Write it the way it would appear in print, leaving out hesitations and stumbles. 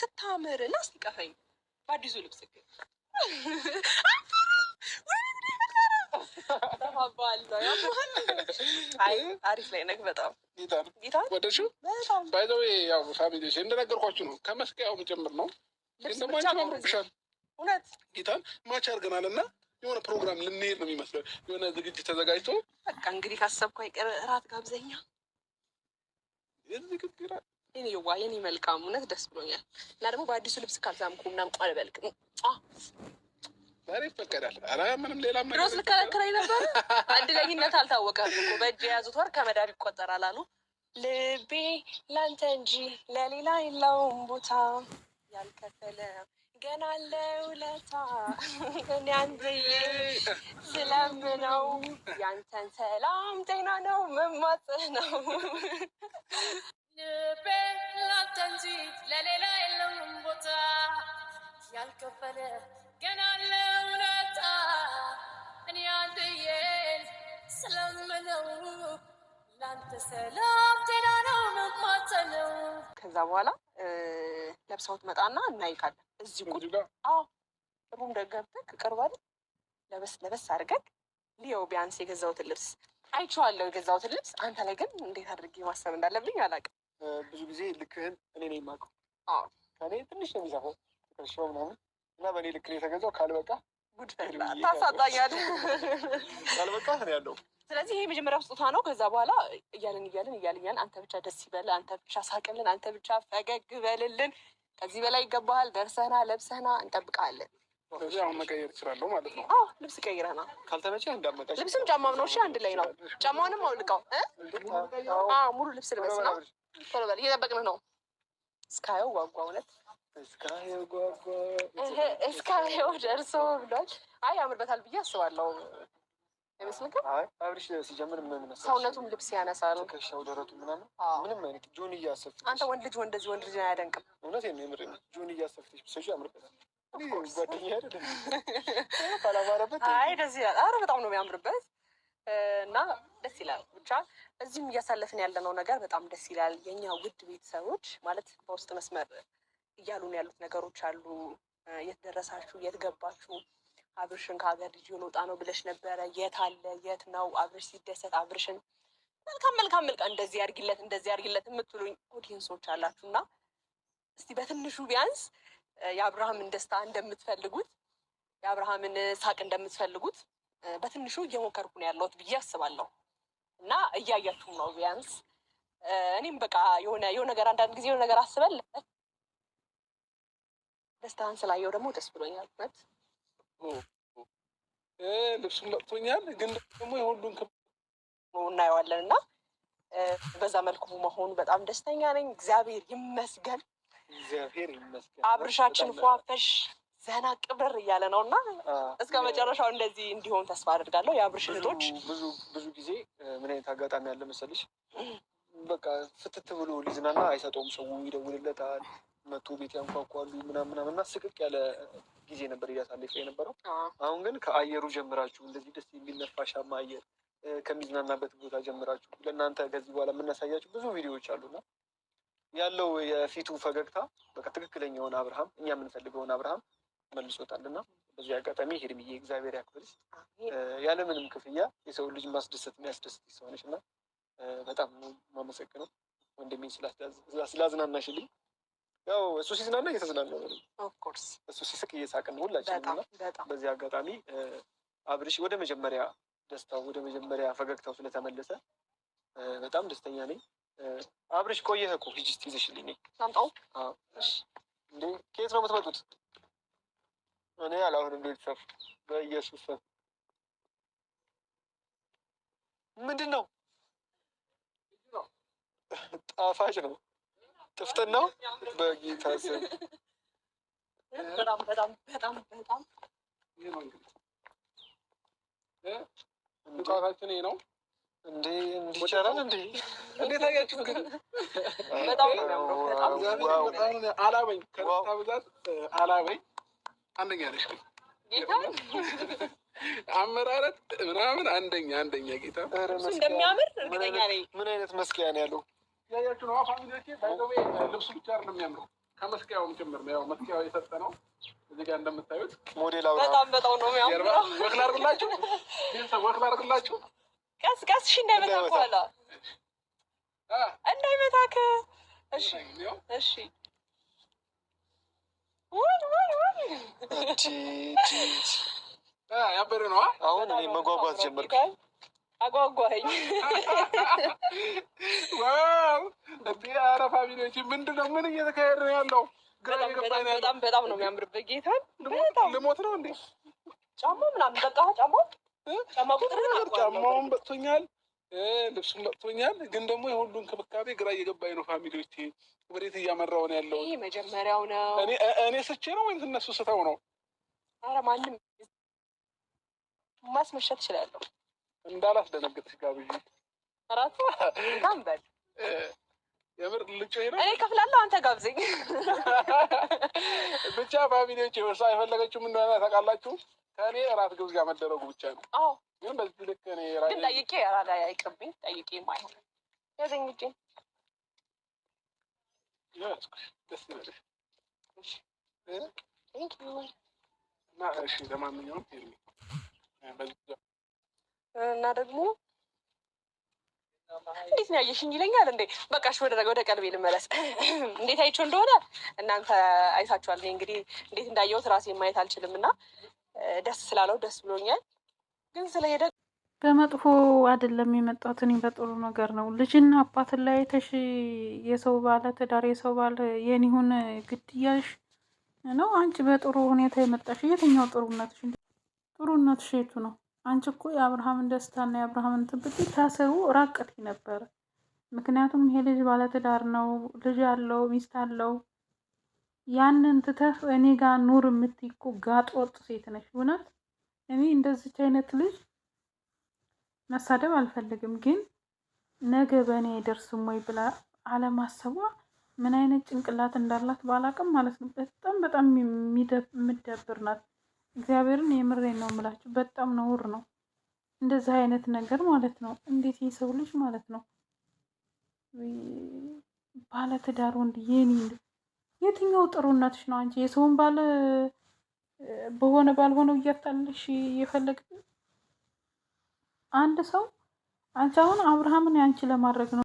ስታምር እና እስኪቀፈኝ በአዲሱ ልብስ አሪፍ ላይ ነህ በጣም ወደድሽው? ባይ ዘ ዌይ ያው ፋሚሊዎች እንደነገርኳችሁ ነው። ከመስቀያው ጀምር ነው ደግሞ አንቺ አምሮብሻል። እውነት ጌታን ማች አድርገናል እና የሆነ ፕሮግራም ልንሄድ ነው የሚመስለው። የሆነ ዝግጅት ተዘጋጅቶ በቃ እንግዲህ ካሰብኩ አይቀር እራት ጋብዘኛ። የኔ መልካም እውነት ደስ ብሎኛል። እና ደግሞ በአዲሱ ልብስ ካልሳምኩ ምናምን አልበልክም። ዛሬ ይፈቀዳል። ኧረ ምንም ሌላ ድሮስ ልከለክለኝ ነበር። እድለኝነት አልታወቀም እኮ በእጅ የያዙት ወር ከመዳብ ይቆጠራል አሉ። ልቤ ላንተ እንጂ ለሌላ የለውም ቦታ ያልከፈለ ገና አለ ውለታ እኔ አንተዬ ስለምነው ያንተን ሰላም ጤና ነው መማጸነው። ልቤ ላንተ እንጂ ለሌላ የለውም ቦታ ያልከፈለ ገና አለ ውለታ እኔ አንተዬ ስለምነው ያንተ ሰላም ጤና ነው መማጸነው። ከዛ በኋላ ለብሰውት መጣና እናይካለን። እዚህ ቁጭ ሩም ገብተህ ቅርባል ለበስ አድርገህ ሊዮ ቢያንስ የገዛሁትን ልብስ አይቼዋለሁ። የገዛሁትን ልብስ አንተ ላይ ግን እንዴት አድርጌ ማሰብ እንዳለብኝ አላውቅም። ብዙ ጊዜ ልክህን እኔ ነኝ የማውቀው። ከእኔ ትንሽ ነው የሚሰፋው ከሻው ምናምን እና በእኔ ልክ ነው የተገዛው። ካልበቃ ጉድ ፈላ ታሳጣኛለህ። ካልበቃ ነው ያለው። ስለዚህ ይሄ የመጀመሪያው ስጦታ ነው። ከዛ በኋላ እያልን አንተ ብቻ ደስ ይበል፣ አንተ ብቻ ሳቅልን፣ አንተ ብቻ ፈገግ በልልን። ከዚህ በላይ ይገባሃል። ደርሰህና ለብሰህና እንጠብቃለን። ስለዚህ አሁን መቀየር እችላለሁ ማለት ነው። ልብስ ቀይረህና ካልተመቸ እንዳመጣሽ ልብስም ጫማም ነው። እሺ አንድ ላይ ነው። ጫማውንም አውልቀው ሙሉ ልብስ ልበስ ነው። ቶሎ በል እየጠበቅንህ ነው። እስካየው ጓጓ እውነት እስካየው ደርሶ ብሏል። አይ ያምርበታል ብዬ አስባለሁ። አይመስልክም? አብሪሽ ሲጀምር ምን መሰለሽ ሰውነቱም ልብስ ያነሳል። ከሻው ደረቱ ምናምን ምንም አይነት ጆን እያሰፍሽ አንተ ወንድ ልጅ እንደዚህ ወንድ ልጅ አያደንቅም። እውነቴን ነው የምሬን። ጆን እያሰፍሽ ብሰጪ ያምርበታል። ጓደኛዬ አይደለም ካላማረበት አይ ደስ ይላል። ኧረ በጣም ነው የሚያምርበት እና ደስ ይላል። ብቻ እዚህም እያሳለፍን ያለነው ነገር በጣም ደስ ይላል። የኛ ውድ ቤተሰቦች ማለት በውስጥ መስመር እያሉን ያሉት ነገሮች አሉ። የት ደረሳችሁ? የት ገባችሁ? አብርሽን ከሀገር ልጅ ልወጣ ነው ብለሽ ነበረ። የት አለ? የት ነው? አብርሽ ሲደሰት አብርሽን መልካም እንደዚህ ያድርግለት የምትሉኝ ኦዲየንሶች አላችሁ እና እስቲ በትንሹ ቢያንስ የአብርሃምን ደስታ እንደምትፈልጉት የአብርሃምን ሳቅ እንደምትፈልጉት በትንሹ እየሞከርኩ ነው ያለሁት ብዬ አስባለሁ እና እያያችሁም ነው ቢያንስ እኔም በቃ የሆነ ነገር አንዳንድ ጊዜ የሆነ ነገር አስበል ደስታን ስላየው ደግሞ ደስ ብሎኛል። ነት ልብሱን መጥቶኛል፣ ግን ደግሞ የሁሉን እናየዋለን እና በዛ መልኩ መሆኑ በጣም ደስተኛ ነኝ። እግዚአብሔር ይመስገን። አብርሻችን ፏፈሽ ዘና ቅብር እያለ ነው እና እስከ መጨረሻው እንደዚህ እንዲሆን ተስፋ አድርጋለሁ። የአብርሽ እህቶች ብዙ ጊዜ ምን አይነት አጋጣሚ ያለ መሰልሽ፣ በቃ ፍትት ብሎ ሊዝናና አይሰጠውም። ሰው ይደውልለታል፣ መቶ ቤት ያንኳኳሉ ምናምን እና ስቅቅ ያለ ጊዜ ነበር እያሳለፈ የነበረው። አሁን ግን ከአየሩ ጀምራችሁ እንደዚህ ደስ የሚል ነፋሻማ አየር ከሚዝናናበት ቦታ ጀምራችሁ ለእናንተ ከዚህ በኋላ የምናሳያችሁ ብዙ ቪዲዮዎች አሉና ያለው የፊቱ ፈገግታ በቃ ትክክለኛውን አብርሃም እኛ የምንፈልገውን አብርሃም መልሶታልና በዚህ አጋጣሚ ሄድምዬ እግዚአብሔር ያክብርሽ። ያለምንም ክፍያ የሰው ልጅ ማስደሰት የሚያስደስት ሰውነሽ እና በጣም ነው የማመሰግነው ወንድሜ ስላዝናናሽልኝ። ያው እሱ ሲዝናና እየተዝናና ነው፣ ኦፍኮርስ እሱ ሲስቅ እየሳቅን ነው ሁላችንም እና በዚህ አጋጣሚ አብርሽ ወደ መጀመሪያ ደስታው ወደ መጀመሪያ ፈገግታው ስለተመለሰ በጣም ደስተኛ ነኝ። አብርሽ ቆየህ እኮ ሂጂ እስኪ ይዘሽልኝ ነኝ። አምጣው። እንዴ ከየት ነው የምትመጡት? እኔ አላሁንም ቤተሰብ በኢየሱስ ምንድን ነው? ጣፋጭ ነው ጥፍጥን ነው በጌታ ስም በጣም ጣፋችን ነው እንዴ እንዲቻላል እንዴ እንዴት አያችሁ? ግን በጣም ነው በጣም አላበኝ ከታ ብዛት አላበኝ አንደኛ ነሽ ጌታ አመራረት ምናምን አንደኛ ጌታ እንደሚያምር እርግጠኛ ነኝ። ምን አይነት መስኪያ ነው ያለው? ያያችሁ ነው ፋሚሊዎቼ። ባይዘው ልብሱ ብቻ አይደለም የሚያምረው ከመስቀያውም ጭምር ነው። ያው መስቀያው የሰጠ ነው። እዚህ ጋር እንደምታዩት ሞዴል በጣም ነው የሚያምረው። ወክል አድርግላችሁ ቤተሰብ ወክል አድርግላችሁ። ቀስ ቀስ እሺ፣ እንዳይመታክ በኋላ እንዳይመታክ። እሺ እሺ። ያበደ ነው። አሁን እኔ መጓጓት ጀመርኩ። አጓጓኝ። ዋው! ኧረ ፋሚሊዎች ምንድን ነው? ምን እየተካሄደ ነው ያለው? በጣም ነው የሚያምርበት። ጌታን ልሞት ነው እንዴ? ጫማ ምናምን በቃ ጫማውን በጥቶኛል፣ ልብሱን በጥቶኛል። ግን ደግሞ የሁሉ እንክብካቤ ግራ እየገባኝ ነው ፋሚሊዎች። ወዴት እያመራው ነው ያለው? ይህ መጀመሪያው ነው። እኔ ስቼ ነው ወይም እነሱ ስተው ነው? ኧረ ማንም ማስመሸት እችላለሁ። እንዳላስደነግጥሽ ጋብዥ እራሱ ጋንበል የምር ልጮ ነው። እኔ ከፍላለሁ፣ አንተ ጋብዘኝ። ብቻ ፋሚሊዎች እሷ የፈለገችው ምን እንደሆነ ታውቃላችሁ? ከእኔ እራት ግብዣ መደረጉ ብቻ ነው። አዎ፣ ግን በዚህ ልክ እኔ ግን ጠይቄ አይቅርብኝ። ጠይቄ ማይሆን ያዘኝ እጄ ደስ ይበልሽ እና እሺ፣ ለማንኛውም እና ደግሞ እንዴት ነው ያየሽኝ ይለኛል እንዴ? በቃ እሺ፣ ወደ ቀልቤ ልመለስ። እንዴት አይቼው እንደሆነ እናንተ አይታችኋል። እኔ እንግዲህ እንዴት እንዳየሁት ራሴን ማየት አልችልም እና ደስ ስላለው ደስ ብሎኛል። ግን ስለሄደ በመጥፎ አይደለም የመጣሁት፣ እኔ በጥሩ ነገር ነው። ልጅና አባትን ላይ ተሽ የሰው ባለ ትዳር የሰው ባለ የኒሁን ግድያሽ ነው። አንቺ በጥሩ ሁኔታ የመጣሽ የትኛው ጥሩነትሽ? ጥሩነትሽ የቱ ነው? አንቺ እኮ የአብርሃምን ደስታና የአብርሃምን ትብት ታስሩ ራቅት ነበረ። ምክንያቱም ይሄ ልጅ ባለትዳር ነው፣ ልጅ አለው፣ ሚስት አለው። ያንን ትተህ እኔ ጋር ኑር የምትይ እኮ ጋጥ ወጥ ሴት ነሽ። እውነት እኔ እንደዚች አይነት ልጅ መሳደብ አልፈልግም፣ ግን ነገ በእኔ አይደርስም ወይ ብላ አለማሰቧ ምን አይነት ጭንቅላት እንዳላት ባላቅም ማለት ነው። በጣም የምደብር ናት። እግዚአብሔርን የምሬን ነው የምላችሁ። በጣም ነውር ነው እንደዚህ አይነት ነገር ማለት ነው። እንዴት የሰው ልጅ ማለት ነው ባለትዳር ወንድ የኔ የትኛው ጥሩነትሽ ነው? አንቺ የሰውን ባለ በሆነ ባልሆነው እያታለሽ እየፈለግ አንድ ሰው አንቺ አሁን አብርሃምን አንቺ ለማድረግ ነው